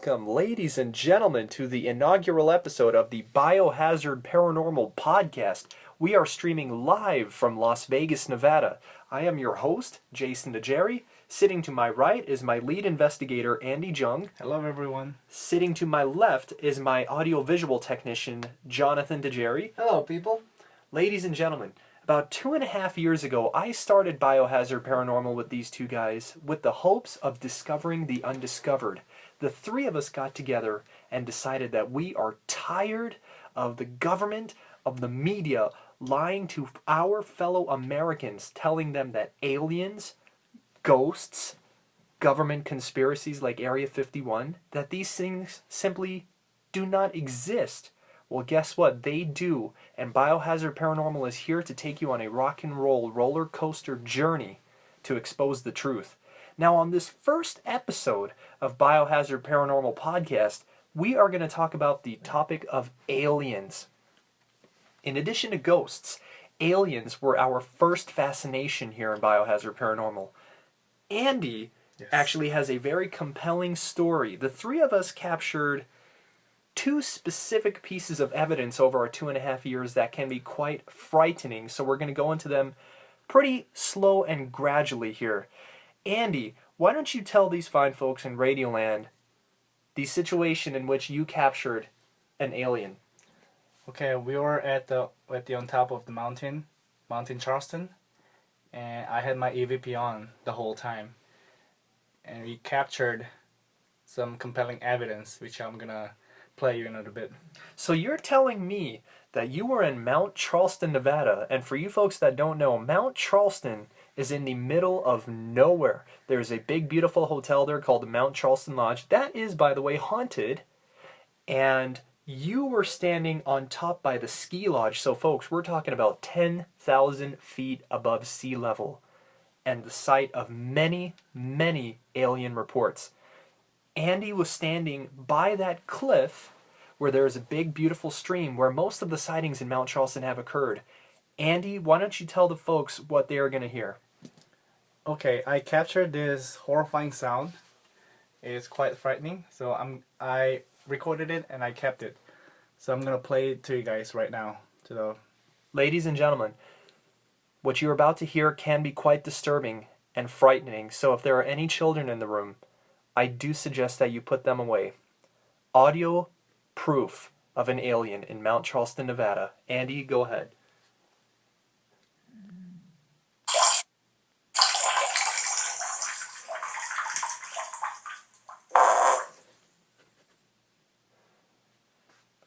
Welcome, ladies and gentlemen, to the inaugural episode of the Biohazard Paranormal podcast. We are streaming live from Las Vegas, Nevada. I am your host, Jason DeJerry. Sitting to my right is my lead investigator, Andy Jung. Hello, everyone. Sitting to my left is my audiovisual technician, Jonathan DeJerry. Hello, people. Ladies and gentlemen, about 2.5 years ago, I started Biohazard Paranormal with these two guys with the hopes of discovering the undiscovered. The three of us got together and decided that we are tired of the government, of the media, lying to our fellow Americans, telling them that aliens, ghosts, government conspiracies like Area 51, that these things simply do not exist. Well, guess what? They do. And Biohazard Paranormal is here to take you on a rock and roll roller coaster journey to expose the truth. Now, on this first episode of Biohazard Paranormal podcast, we are going to talk about the topic of aliens. In addition to ghosts, aliens were our first fascination here in Biohazard Paranormal. Andy actually has a very compelling story. The three of us captured two specific pieces of evidence over our 2.5 years that can be quite frightening, so we're going to go into them pretty slow and gradually here. Andy, why don't you tell these fine folks in Radioland the situation in which you captured an alien? Okay, we were on top of the mountain Charleston, and I had my EVP on the whole time, and we captured some compelling evidence, which I'm gonna play you in a little bit. So you're telling me that you were in Mount Charleston, Nevada, and for you folks that don't know, Mount Charleston is in the middle of nowhere. There's a big, beautiful hotel there called the Mount Charleston Lodge. That is, by the way, haunted. And you were standing on top by the ski lodge. So, folks, we're talking about 10,000 feet above sea level and the site of many, many alien reports. Andy was standing by that cliff where there is a big, beautiful stream where most of the sightings in Mount Charleston have occurred. Andy, why don't you tell the folks what they are going to hear? Okay, I captured this horrifying sound. It's quite frightening, so I recorded it and I kept it. So I'm gonna play it to you guys right now. Ladies and gentlemen, what you're about to hear can be quite disturbing and frightening, so if there are any children in the room, I do suggest that you put them away. Audio proof of an alien in Mount Charleston, Nevada. Andy, go ahead.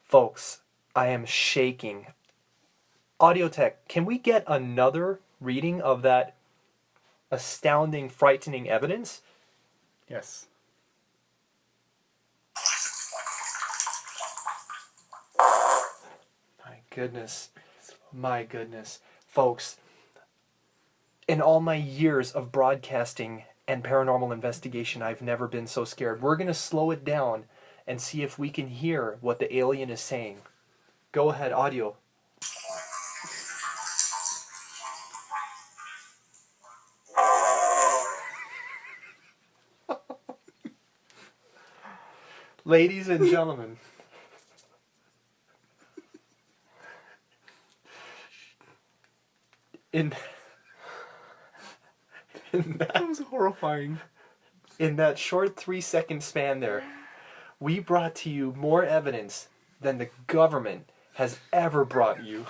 Folks, I am shaking. Audio tech, can we get another reading of that astounding, frightening evidence? Yes. My goodness. Folks, in all my years of broadcasting and paranormal investigation, I've never been so scared. We're going to slow it down and see if we can hear what the alien is saying. Go ahead, audio. Ladies and gentlemen, that was horrifying. In that short 3-second span there, we brought to you more evidence than the government has ever brought you.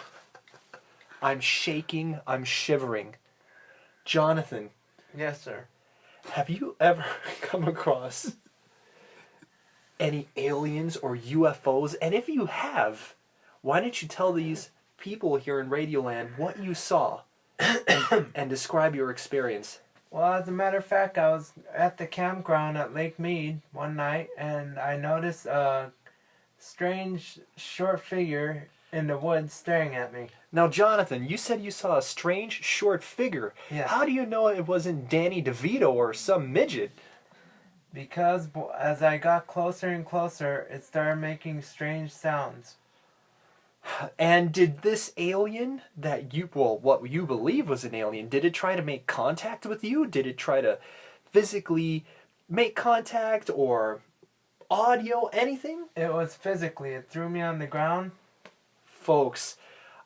I'm shaking, I'm shivering. Jonathan. Yes, sir. Have you ever come across any aliens or UFOs? And if you have, why don't you tell these people here in Radioland what you saw and describe your experience? Well, as a matter of fact, I was at the campground at Lake Mead one night, and I noticed a strange short figure in the woods staring at me. Now, Jonathan, you said you saw a strange short figure. Yes. How do you know it wasn't Danny DeVito or some midget? Because as I got closer and closer, it started making strange sounds. And did this alien that what you believe was an alien, did it try to make contact with you? Did it try to physically make contact or audio, anything? It was physically. It threw me on the ground. Folks,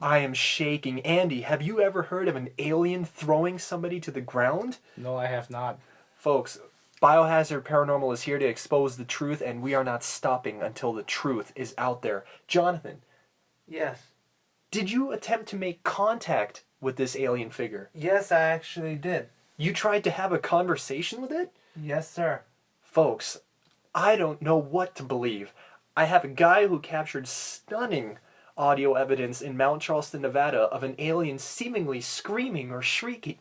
I am shaking. Andy, have you ever heard of an alien throwing somebody to the ground? No, I have not. Folks, Biohazard Paranormal is here to expose the truth, and we are not stopping until the truth is out there. Jonathan, Yes. did you attempt to make contact with this alien figure? Yes, I actually did. You tried to have a conversation with it? Yes, sir. Folks, I don't know what to believe. I have a guy who captured stunning audio evidence in Mount Charleston, Nevada of an alien seemingly screaming or shrieking.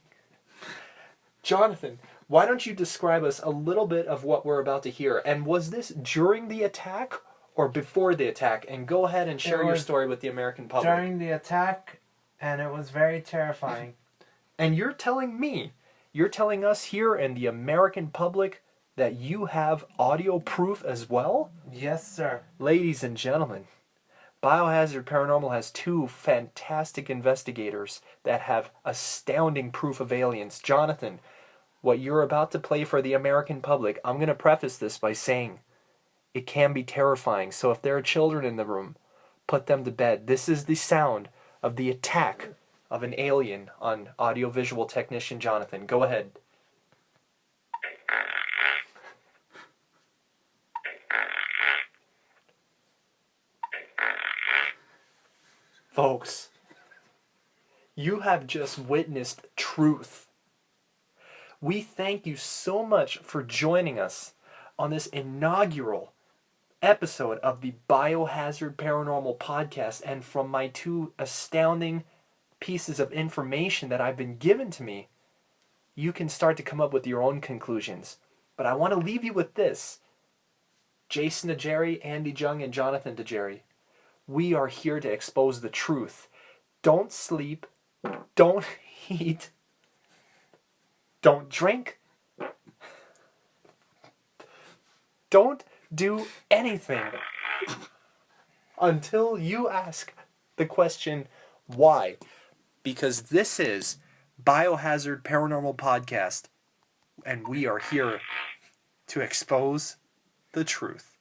Jonathan, why don't you describe us a little bit of what we're about to hear? And was this during the attack or before the attack? And go ahead and share your story with the American public. During the attack, and it was very terrifying. And you're telling us here and the American public that you have audio proof as well? Yes, sir. Ladies and gentlemen, Biohazard Paranormal has two fantastic investigators that have astounding proof of aliens. Jonathan, what you're about to play for the American public, I'm going to preface this by saying it can be terrifying. So if there are children in the room, put them to bed. This is the sound of the attack of an alien on audiovisual technician Jonathan. Go ahead. Folks, you have just witnessed truth. We thank you so much for joining us on this inaugural episode of the Biohazard Paranormal podcast, and from my two astounding pieces of information that I've been given to me, you can start to come up with your own conclusions. But I want to leave you with this. Jason to Jerry, Andy Jung, and Jonathan to Jerry. We are here to expose the truth. Don't sleep. Don't eat. Don't drink. Don't do anything until you ask the question, why? Because this is Biohazard Paranormal Podcast, and we are here to expose the truth.